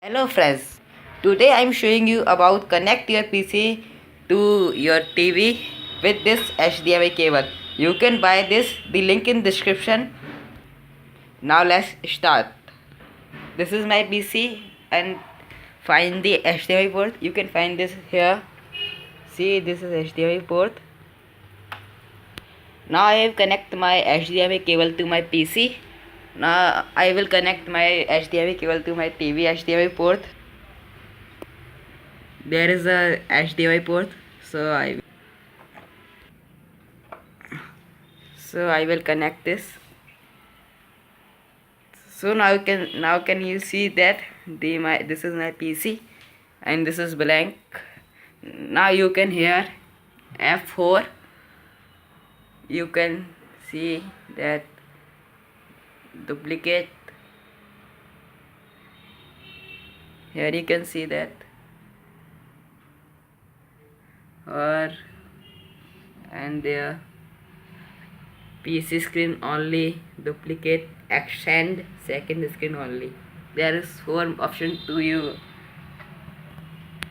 Hello friends, today I am showing you about connect your PC to your TV with this HDMI cable. You can buy this, the link in description. Now let's start. This is my PC and find the HDMI port. You can find this here. See, this is HDMI port. Now I have connect my HDMI cable to my PC. Now I will connect my HDMI cable to my TV HDMI port. There is a HDMI port, so I will connect this. So now can you see that this is my PC and this is blank. Now you can hear F4. You can see that duplicate. Here you can see that, and there PC screen only, duplicate, extend, second screen only. There is 4 option to you